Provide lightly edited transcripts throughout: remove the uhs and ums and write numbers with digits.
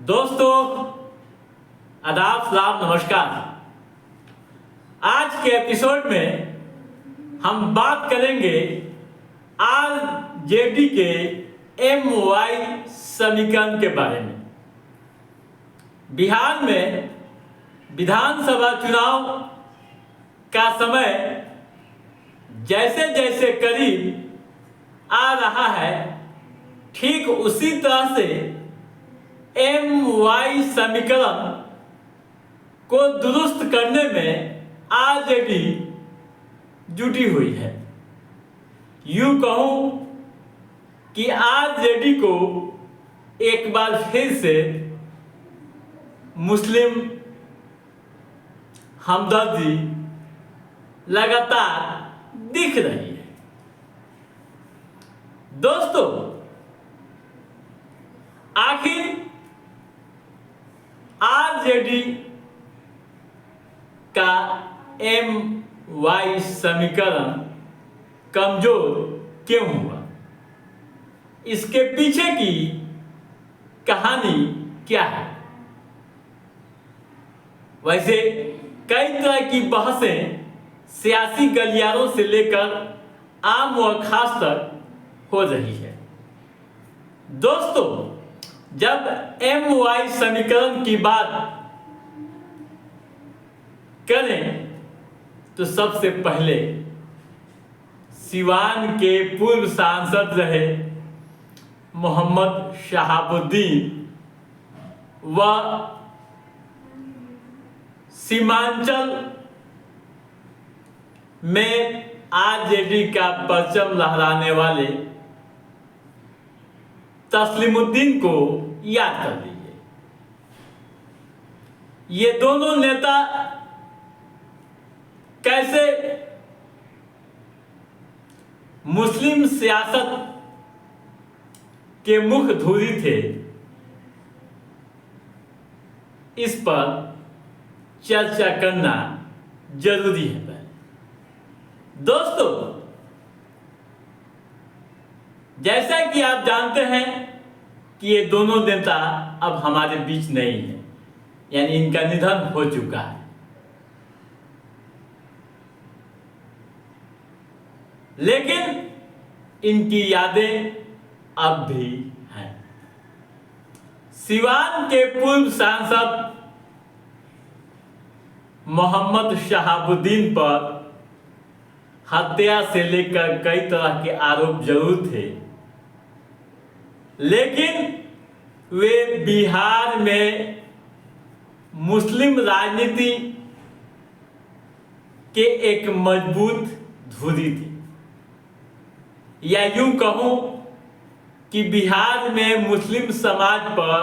दोस्तों, आदाब, सलाम, नमस्कार। आज के एपिसोड में हम बात करेंगे आरजेडी के MY समीकरण के बारे में। बिहार में विधानसभा चुनाव का समय जैसे जैसे करीब आ रहा है, ठीक उसी तरह से MY समीकरण को दुरुस्त करने में आरजेडी जुटी हुई है। यूं कहूं कि आरजेडी को एक बार फिर से मुस्लिम हमदर्दी लगातार दिख रही है। दोस्तों, आखिर आरजेडी का MY समीकरण कमजोर क्यों हुआ? इसके पीछे की कहानी क्या है? वैसे कई तरह की बहसें सियासी गलियारों से लेकर आम व खास तक हो रही है। दोस्तों, जब MY समीकरण की बात करें तो सबसे पहले सिवान के पूर्व सांसद रहे मोहम्मद शहाबुद्दीन व सीमांचल में आरजेडी का परचम लहराने वाले तस्लीमुद्दीन को याद कर लीजिए। ये दोनों नेता कैसे मुस्लिम सियासत के मुख धूरी थे, इस पर चर्चा करना जरूरी है। पहले दोस्तों, जैसा कि आप जानते हैं कि ये दोनों नेता अब हमारे बीच नहीं है, यानी इनका निधन हो चुका है। लेकिन इनकी यादें अब भी हैं। सिवान के पूर्व सांसद मोहम्मद शहाबुद्दीन पर हत्या से लेकर कई तरह के आरोप जरूर थे, लेकिन वे बिहार में मुस्लिम राजनीति के एक मजबूत धुरी थी, या यूं कहूं कि बिहार में मुस्लिम समाज पर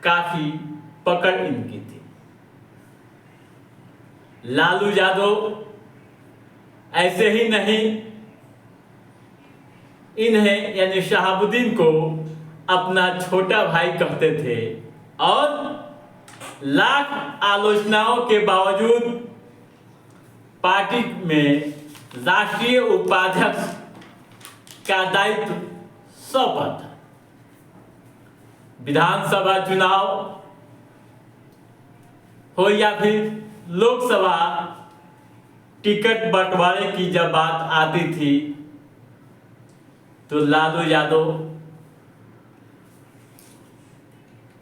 काफी पकड़ इनकी थी। लालू यादव ऐसे ही नहीं, इन्हें यानी शहाबुद्दीन को अपना छोटा भाई कहते थे और लाख आलोचनाओं के बावजूद पार्टी में राष्ट्रीय उपाध्यक्ष का दायित्व सौंपा था। विधानसभा चुनाव हो या फिर लोकसभा टिकट बंटवारे की जब बात आती थी तो लालू यादव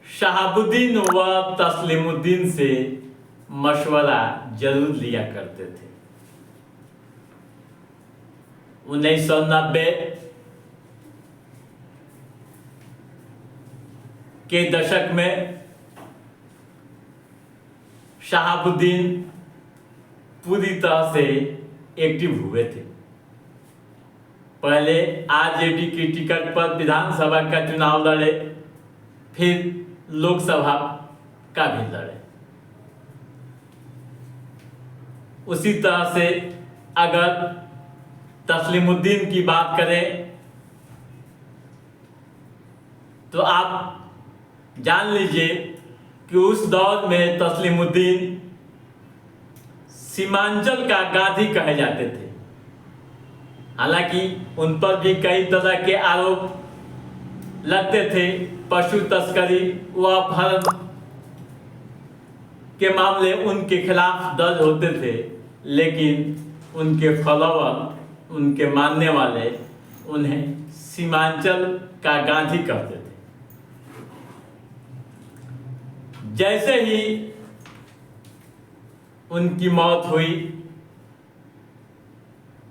शहाबुद्दीन व तस्लीमुद्दीन से मशवरा जरूर लिया करते थे। 1990 के दशक में शहाबुद्दीन पूरी तरह से एक्टिव हुए थे। पहले आरजेडी की टिकट पर विधानसभा का चुनाव लड़े, फिर लोकसभा का भी लड़े। उसी तरह से अगर तस्लीमुद्दीन की बात करें तो आप जान लीजिए कि उस दौर में तस्लीमुद्दीन सीमांचल का गांधी कहे जाते थे। हालांकि उन पर भी कई तरह के आरोप लगते थे पशु तस्करी व अपहरण के मामले उनके खिलाफ दर्ज होते थे, लेकिन उनके फॉलोअर, उनके मानने वाले उन्हें सीमांचल का गांधी कहते थे। जैसे ही उनकी मौत हुई,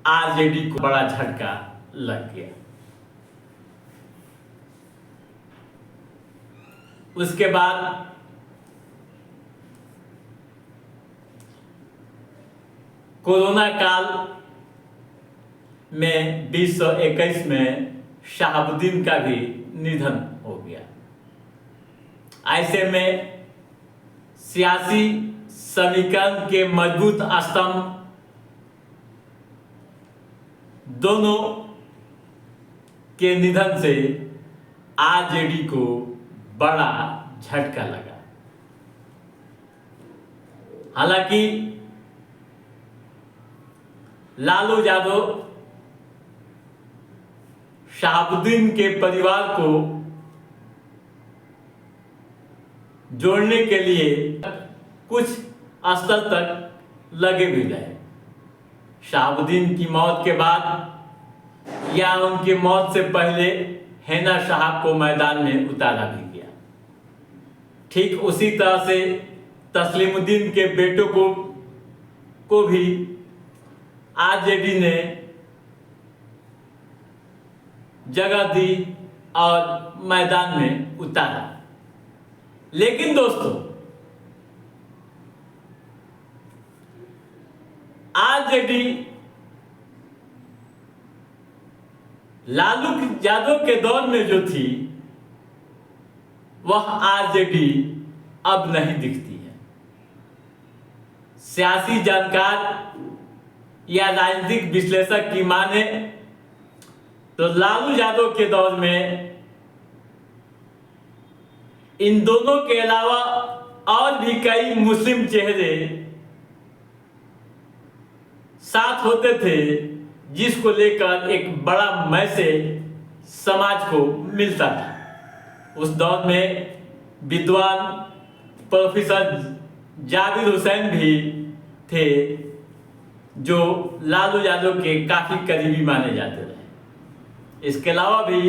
आरजेडी को बड़ा झटका लग गया। उसके बाद कोरोना काल में 2021 में शहाबुद्दीन का भी निधन हो गया। ऐसे में सियासी समीकरण के मजबूत स्तंभ दोनों के निधन से आरजेडी को बड़ा झटका लगा। हालांकि लालू यादव शहाबुद्दीन के परिवार को जोड़ने के लिए कुछ स्तर तक लगे भी रहे। शहाबुद्दीन की मौत के बाद या उनकी मौत से पहले हैना साहब को मैदान में उतारा भी गया। ठीक उसी तरह से तस्लीमुद्दीन के बेटों को भी आरजेडी ने जगह दी और मैदान में उतारा। लेकिन दोस्तों, आरजेडी लालू यादव के दौर में जो थी, वह आरजेडी अब नहीं दिखती है। सियासी जानकार या राजनीतिक विश्लेषक की माने तो लालू यादव के दौर में इन दोनों के अलावा और भी कई मुस्लिम चेहरे साथ होते थे, जिसको लेकर एक बड़ा मैसेज समाज को मिलता था। उस दौर में विद्वान प्रोफेसर जाबिर हुसैन भी थे, जो लालू यादव के काफी करीबी माने जाते रहे। इसके अलावा भी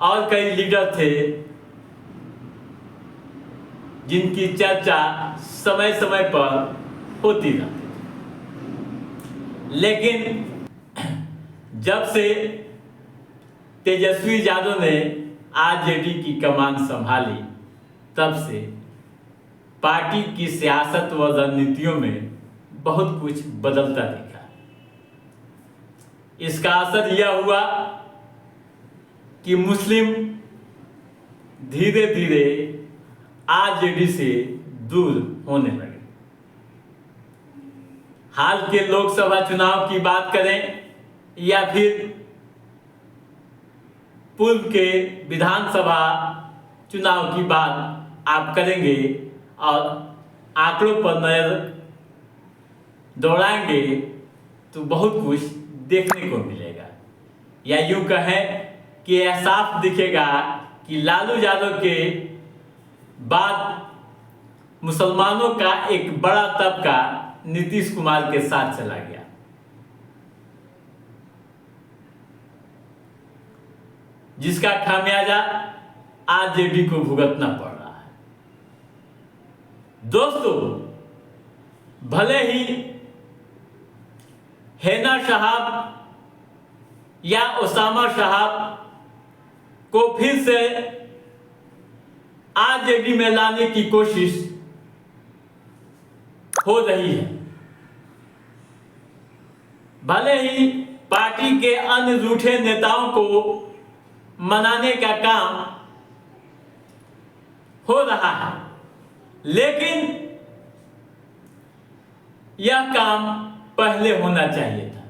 और कई लीडर थे जिनकी चर्चा समय समय पर होती रहती। लेकिन जब से तेजस्वी यादव ने आरजेडी की कमान संभाली, तब से पार्टी की सियासत व रणनीतियों में बहुत कुछ बदलता दिखा। इसका असर यह हुआ कि मुस्लिम धीरे धीरे आरजेडी से दूर होने लगे। हाल के लोकसभा चुनाव की बात करें या फिर पूर्व के विधानसभा चुनाव की बात आप करेंगे और आंकड़ों पर नजर दौड़ाएंगे तो बहुत कुछ देखने को मिलेगा, या यूं कहें कि यह साफ दिखेगा कि लालू यादव के बाद मुसलमानों का एक बड़ा तबका नीतीश कुमार के साथ चला गया। जिसका खामियाजा आरजेडी को भुगतना पड़ रहा है। दोस्तों, भले ही हैना साहब या ओसामा साहब को फिर से आरजेडी में लाने की कोशिश हो रही है, भले ही पार्टी के अन्य रूठे नेताओं को मनाने का काम हो रहा है, लेकिन यह काम पहले होना चाहिए था।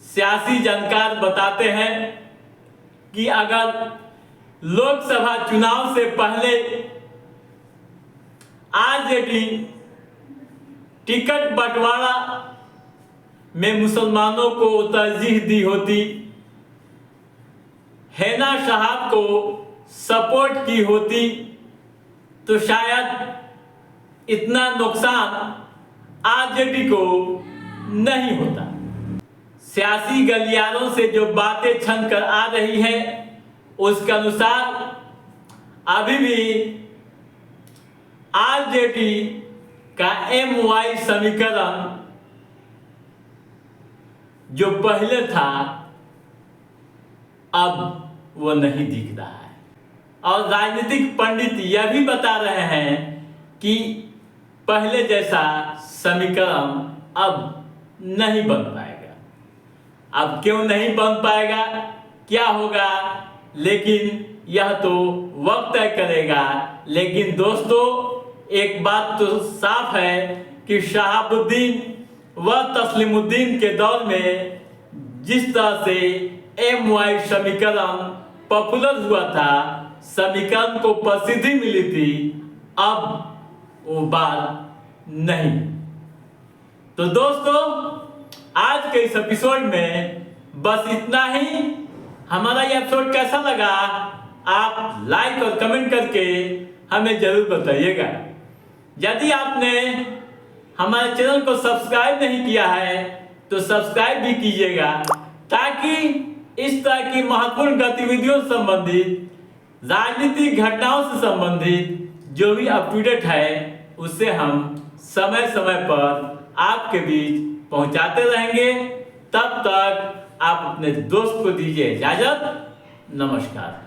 सियासी जानकार बताते हैं कि अगर लोकसभा चुनाव से पहले आरजेडी टिकट बंटवारा में मुसलमानों को तरजीह दी होती, हैना साहब को सपोर्ट की होती तो शायद इतना नुकसान आरजेडी को नहीं होता। सियासी गलियारों से जो बातें छन कर आ रही है उसके अनुसार अभी भी आरजेडी का MY समीकरण जो पहले था अब वो नहीं दिख रहा है। और राजनीतिक पंडित यह भी बता रहे हैं कि पहले जैसा समीकरण अब नहीं बन पाएगा। अब क्यों नहीं बन पाएगा, क्या होगा, लेकिन यह तो वक्त तय करेगा। लेकिन दोस्तों एक बात तो साफ है कि शहाबुद्दीन व तस्लीमुद्दीन के दौर में जिस तरह से MY समीकरण पॉपुलर हुआ था, समीकरण को प्रसिद्धि मिली थी, अब वो बात नहीं। तो दोस्तों आज के इस एपिसोड में बस इतना ही। हमारा ये एपिसोड कैसा लगा आप लाइक और कमेंट करके हमें जरूर बताइएगा। यदि आपने हमारे चैनल को सब्सक्राइब नहीं किया है तो सब्सक्राइब भी कीजिएगा, ताकि इस तरह की महत्वपूर्ण गतिविधियों से संबंधित, राजनीतिक घटनाओं से संबंधित जो भी अप टू डेट है उससे हम समय समय पर आपके बीच पहुंचाते रहेंगे। तब तक आप अपने दोस्त को दीजिए इजाजत। नमस्कार।